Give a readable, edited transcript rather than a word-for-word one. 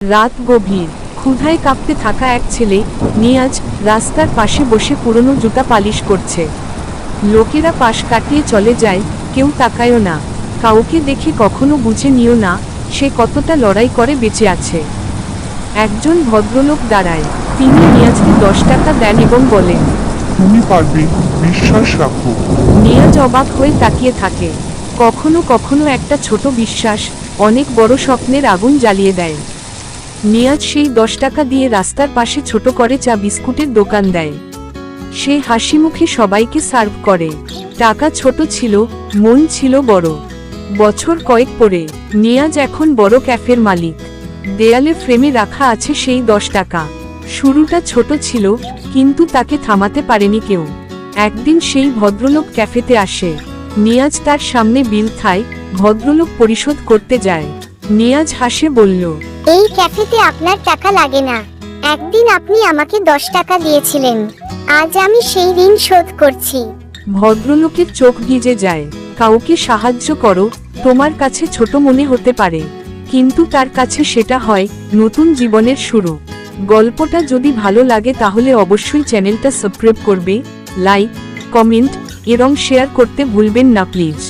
রাত গভীর, ক্ষুধায় কাঁপতে থাকা এক ছেলে নিয়াজ রাস্তার পাশে বসে পুরনো জুতা পালিশ করছে। লোকেরা পাশ কাটিয়ে চলে যায়, কেউ তাকায়ও না। কাউকে দেখে কখনো বুঝে নিও না সে কতটা লড়াই করে বেঁচে আছে। একজন ভদ্রলোক দাঁড়ায়, তিনি নিয়াজকে 10 টাকা দেন এবং বলেন, তুমি পারবে, বিশ্বাস রাখো। নিয়াজ অবাক হয়ে তাকিয়ে থাকে। কখনো কখনো একটা ছোট বিশ্বাস অনেক বড় স্বপ্নের আগুন জ্বালিয়ে দেয়। নিয়াজ সেই 10 টাকা দিয়ে রাস্তার পাশে ছোট করে চা বিস্কুটের দোকান দেয়। সে হাসি মুখে সবাইকে সার্ভ করে। টাকা ছোট ছিল, মন ছিল বড়। বছর কয়েক পরে নিয়াজ এখন বড় ক্যাফের মালিক। দেয়ালে ফ্রেমে রাখা আছে সেই 10 টাকা। শুরুটা ছোট ছিল, কিন্তু তাকে থামাতে পারেনি কেউ। একদিন সেই ভদ্রলোক ক্যাফেতে আসে। নিয়াজ তার সামনে বিল থায়, ভদ্রলোক পরিশোধ করতে যায়। নিয়াজ হাসে বলল, এই ক্যাফেতে আপনার টাকা লাগে না। একদিন আপনি আমাকে 10 টাকা দিয়েছিলেন, আজ আমি সেই ঋণ শোধ করছি। ভদ্রলোকের চোখ ভিজে যায়। কাউকে সাহায্য করো, তোমার কাছে ছোট মনে হতে পারে, কিন্তু তার কাছে সেটা হয় নতুন জীবনের শুরু। গল্পটা যদি ভালো লাগে তাহলে অবশ্যই চ্যানেলটা সাবস্ক্রাইব করবে, লাইক, কমেন্ট এবং শেয়ার করতে ভুলবেন না প্লিজ।